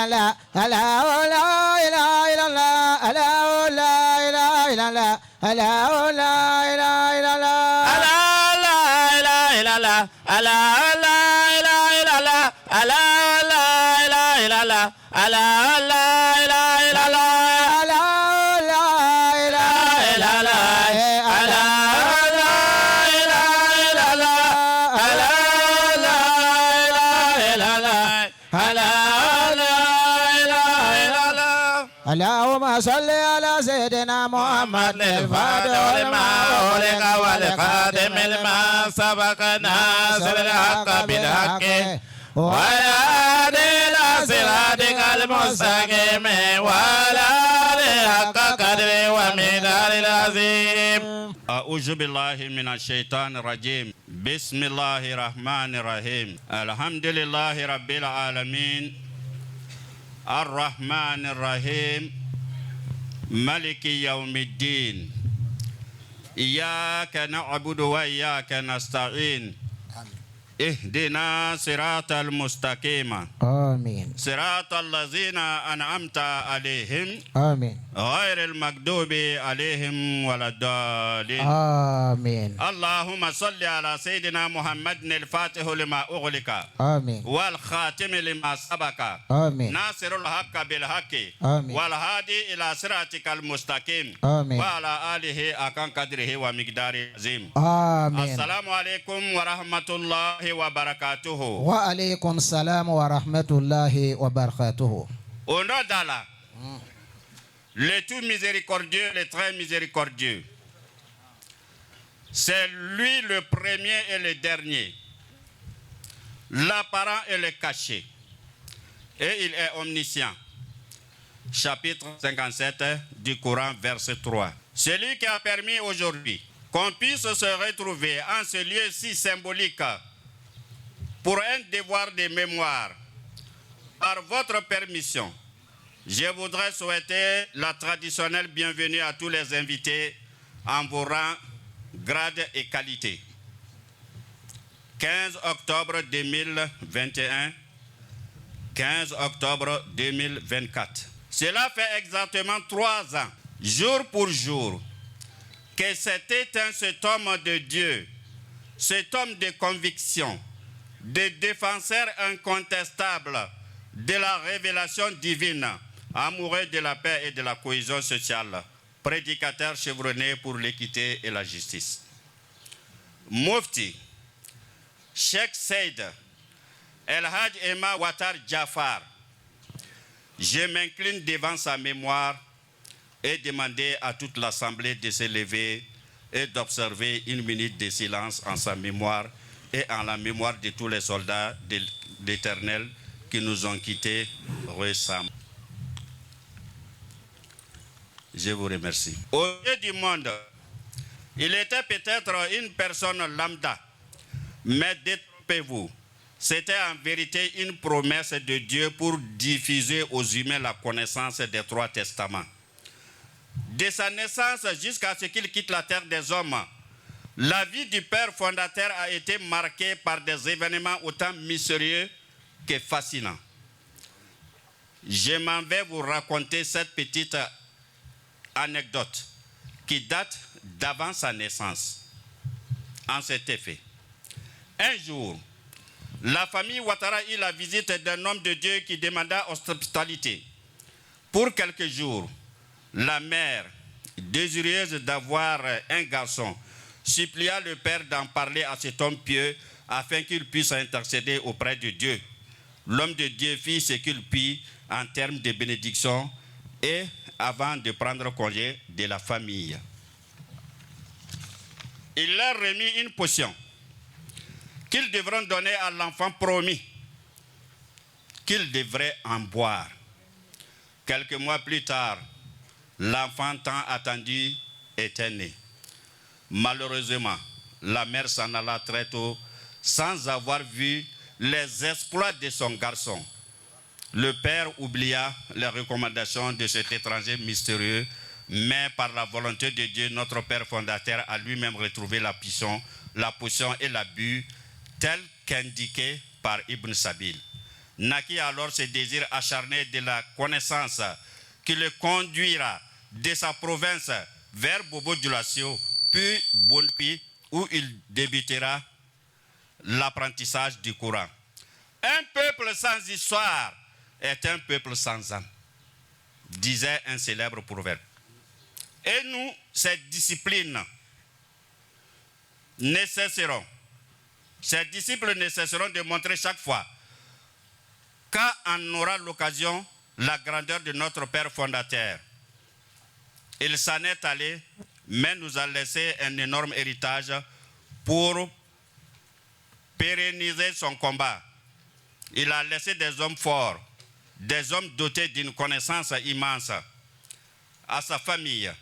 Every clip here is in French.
illallah, Allahu la ilaha illallah, Allahu la ilaha illallah, Allahu la ilaha illallah, Allahu la ilaha illallah, Allahu la ilaha illallah, Allahu la ilaha illallah, Allahu la ilaha illallah, Allahu la ilaha illallah, Allahu la ilaha illallah, Allahu la ilaha illallah, Allahu la ilaha illallah. اللهم صل على سيدنا محمد الفاتح لما أغلق والخاتم لما سبق ناصر الحق بالحق ويهدي إلى صراطك المستقيم وعلى آله حق قدره ومقداره العظيم. أعوذ بالله من الشيطان الرجيم. بسم الله الرحمن الرحيم. الحمد لله رب العالمين الرحمن الرحيم ملك يوم الدين إياك نعبد وإياك نستعين اهدنا صراط المستقيم آمين صراط الذين أنعمت عليهم آمين غير المغضوب عليهم ولا الضالين آمين اللهم صل على سيدنا محمد الفاتح لما أغلق آمين والخاتم لما سبق آمين ناصر الحق بالحق آمين والهادي إلى صراطك المستقيم آمين وعلى آله أكان قدره ومقداره عظيم. آمين. السلام عليكم ورحمة الله وبركاته. وعليكم السلام ورحمة الله وبركاته. Au nom d'Allah, le tout miséricordieux, le très miséricordieux. C'est lui le premier et le dernier, l'apparent et le caché. Et il est omniscient. Chapitre 57 du Coran, verset 3. Celui qui a permis aujourd'hui qu'on puisse se retrouver en ce lieu si symbolique pour un devoir de mémoire. Par votre permission, je voudrais souhaiter la traditionnelle bienvenue à tous les invités en vos rangs, grades et qualités. 15 octobre 2021, 15 octobre 2024. Cela fait exactement 3 ans, jour pour jour, que s'est éteint cet homme de Dieu, cet homme de conviction, de défenseur incontestable de la révélation divine, amoureux de la paix et de la cohésion sociale, prédicateur chevronné pour l'équité et la justice. Mufti, Cheikh Saïd, El Hadj Emma Ouattar Jafar, je m'incline devant sa mémoire et demander à toute l'Assemblée de se lever et d'observer 1 minute de silence en sa mémoire et en la mémoire de tous les soldats de l'Éternel qui nous ont quittés récemment. Je vous remercie. Au lieu du monde, il était peut-être une personne lambda, mais détrompez-vous. C'était en vérité une promesse de Dieu pour diffuser aux humains la connaissance des 3 testaments. De sa naissance jusqu'à ce qu'il quitte la terre des hommes, la vie du père fondateur a été marquée par des événements autant mystérieux que fascinants. Je m'en vais vous raconter cette petite anecdote qui date d'avant sa naissance. En cet effet, un jour, la famille Ouattara eut la visite d'un homme de Dieu qui demanda hospitalité. Pour quelques jours, la mère, désireuse d'avoir un garçon, supplia le père d'en parler à cet homme pieux afin qu'il puisse intercéder auprès de Dieu. L'homme de Dieu fit ce qu'il put en termes de bénédiction et avant de prendre congé de la famille. Il leur remit une potion qu'ils devront donner à l'enfant promis, qu'ils devraient en boire. Quelques mois plus tard, l'enfant tant attendu était né. Malheureusement, la mère s'en alla très tôt sans avoir vu les exploits de son garçon. Le père oublia les recommandations de cet étranger mystérieux, mais par la volonté de Dieu, notre père fondateur a lui-même retrouvé la potion et l'a bu tel qu'indiqué par Ibn Sabil. naquit alors ce désir acharné de la connaissance qui le conduira de sa province vers Bobo-Dioulasso, puis Bonpi, où il débutera l'apprentissage du Coran. Un peuple sans histoire est un peuple sans âme, disait un célèbre proverbe. Et nous, cette discipline, ces disciples nécessiteront de montrer chaque fois quand on aura l'occasion la grandeur de notre Père fondateur. Il s'en est allé, mais nous a laissé un énorme héritage pour pérenniser son combat. Il a laissé des hommes forts, des hommes dotés d'une connaissance immense. À sa famille,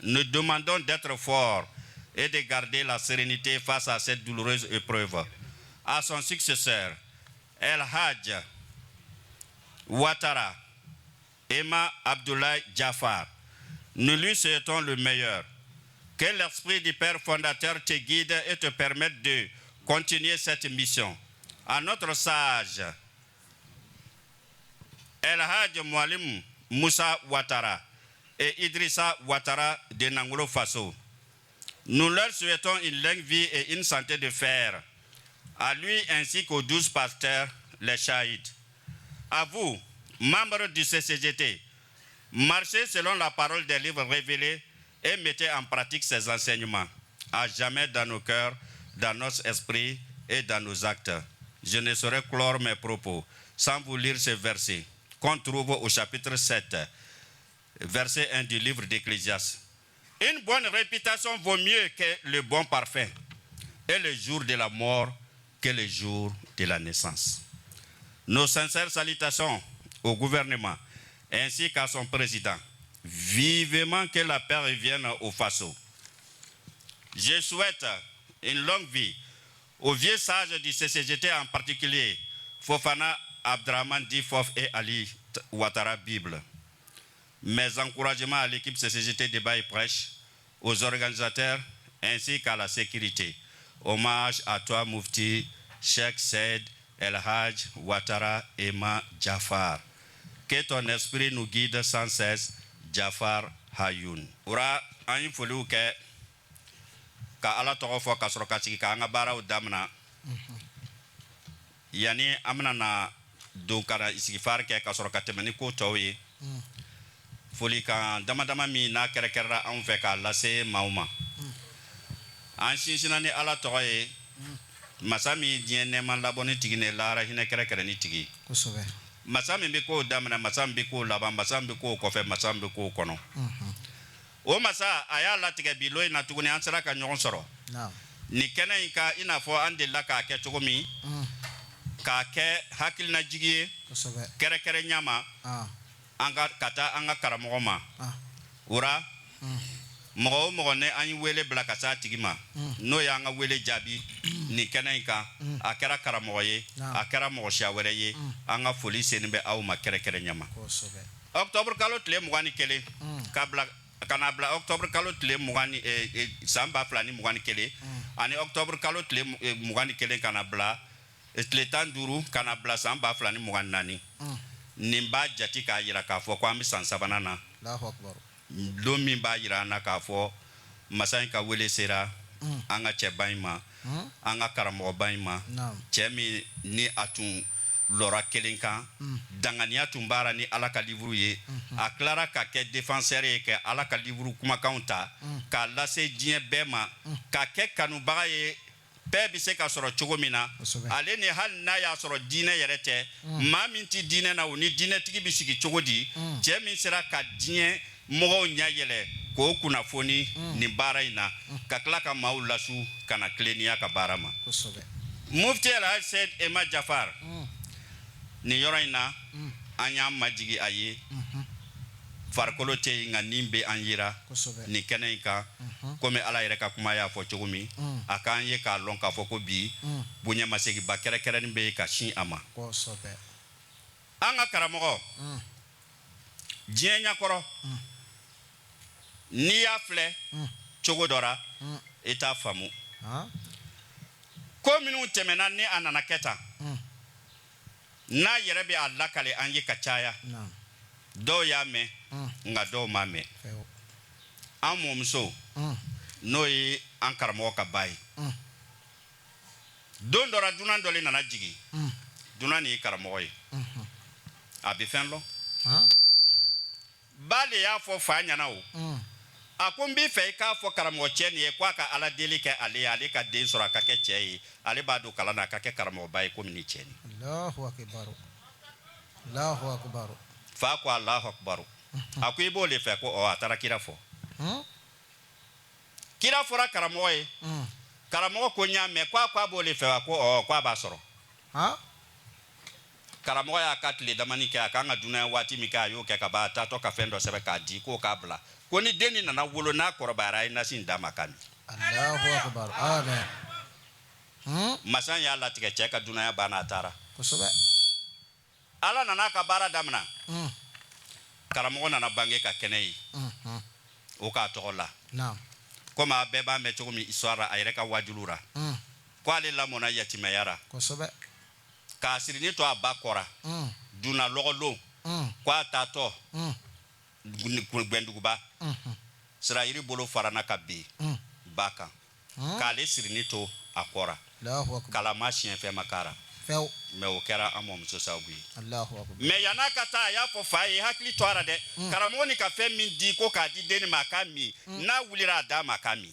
nous demandons d'être forts et de garder la sérénité face à cette douloureuse épreuve. À son successeur, El Hadj Ouattara, Emma Abdoulaye Jaffar, nous lui souhaitons le meilleur. Que l'esprit du Père fondateur te guide et te permette de continuer cette mission. À notre sage, El Hadj Moualim Moussa Ouattara et Idrissa Ouattara de Nangolo Faso, nous leur souhaitons une longue vie et une santé de fer. À lui ainsi qu'aux 12 pasteurs, les Shahid. À vous, membres du CCGT, marchez selon la parole des livres révélés et mettez en pratique ces enseignements, à jamais dans nos cœurs, dans nos esprits et dans nos actes. Je ne saurais clore mes propos sans vous lire ce verset qu'on trouve au chapitre 7, verset 1 du livre d'Ecclésiaste. Une bonne réputation vaut mieux que le bon parfum, et le jour de la mort que le jour de la naissance. Nos sincères salutations au gouvernement ainsi qu'à son président. Vivement que la paix revienne au Faso. Je souhaite une longue vie aux vieux sages du CCGT, en particulier Fofana Abdraman Difof et Ali Ouattara Bible. Mes encouragements à l'équipe CCGT Débat et Prêche, aux organisateurs ainsi qu'à la sécurité. Hommage à toi, Moufti, Cheikh Said, El Hadj Ouattara, Emma Jaffar. Que ton esprit nous guide sans cesse, Jaffar Hayoun. Ura anyi foliu ke ka ala togo fo ka soro ka sigi ka anga bara o damna. Yani amna na do kara isigifar ke ka soro ka temeni ko toyi. Foli ka dama mi na kerekera an fe ka lase mauma. An shinshina ni ala togo ye. Masami diene man laboni tigine lara hine kerekere ni tigi. Kosobe. Masami biko damna, masami biko laba, masami biko kofe, masami biko kono. O masa aya la tige bilo ina tuguni ansara ka nyon soro. Ni kena ika ina fo ande la ka ke chogomi. Ka ke hakil na jigi. Kosobe. Kere nyama. Anga kata anga karamogoma. Ura. Mogo ne anyi wele blakasa tigima. No ya anga wele jabi. Ni kena ika akera karamoye, akera mogosha wereye, anga foli senbe au ma kere nyama. Octobre kalo tle mugani kele, kabla kanabla octobre kalo tle mugani samba flani mugani kele, ani octobre kalo tle mugani kele kanabla, tle tanduru kanabla samba flani mugani nani. Nimba jati ka yira ka fo kwa mi sansabanana. Allahu Akbar. Lomi ba yira na ka fo masan ka wele sera anga chebaima. Anga karamo baima chemi ni atun lora kelenka dangania tumbara ni alaka livru ye aklara ka ke défenseur ye ke alaka livru kuma kaunta ka lase dien bema ka ke kanubaga ye pe bi se ka soro chogomina ale ni hal na ya soro dine yerete ma minti dine na oni dine tigi bi sigi chogodi chemi sera ka dien mogo nyayele ko kuna foni ni bara ina kakla ka maula su kana klenia ka barama Mufti El Hadj said Emma Jaffar ni yoro ina anya majigi aye farkolo te nga nimbe anjira ni keneika kome ala yere ka kuma ya fo chogumi akan ye ka lon ka fo ko bi bunya masegi bakere kere ni be ka shin ama anga karamogo jenya koro ni ya fle chogodora eta famu ko minu temena ni anana keta n'a yɛrɛ bɛ a lakale an ye ka caya dɔw y'a mɛn nka dɔw m'a mɛn an mɔmuso n'o ye an karamɔgɔ ka ba ye don dɔ la dunan dɔ le nana jigin dunan nin ye karamɔgɔ ye a bɛ fɛn lɔ ba de y'a fɔ fa ɲɛna o a ko n b'i fɛ i k'a fɔ karamɔgɔ cɛ nin ye k'a ka ala deli kɛ ale ye ale ka den sɔrɔ a ka kɛ cɛ ye ale b'a don kalan na a ka kɛ karamɔgɔba ye komi ni cɛ nin fa ko Alahu akibaru a ko i b'o de fɛ ko a taara kira fɔ kira fɔra karamɔgɔ ye karamɔgɔ ko n y'a mɛn k'a b'o de fɛ wa ko k'a b'a sɔrɔ karamɔgɔ y'a ka tile damani kɛ a kan ka dunan waati min kɛ a y'o kɛ ka ban a taatɔ ka fɛn dɔ sɛbɛn k'a di k'o k'a bila ko ni den nin nana wolo n'a kɔrɔbayara a ye nasi in d'a ma k'a min Allahu akbar amen masa y'a latigɛ cɛ ka dunanya banna a taara kosɛbɛ ala nana ka baara daminɛ karamɔgɔ nana bange ka kɛnɛ ye o k'a tɔgɔ la komi a bɛɛ b'a mɛn cogo min histoire a yɛrɛ ka wajulu ra ko ale lamɔna yatimɛya ra kosɛbɛ k'a sirini to a ba kɔra duna lɔgɔlon ko a taatɔ gwɛnduguba sira yiri bolo farana ka bin ba kan k'ale sirini to a kɔra kalama siɲɛ fɛn ma k'ara mɛ o kɛra an mɔmuso sababu ye mɛ yan'a ka taa a y'a fɔ fa ye hakili to a ra dɛ karamɔgɔ ni ka fɛn min di ko k'a di den ma a k'a min n'a wulira a d'a ma a k'a min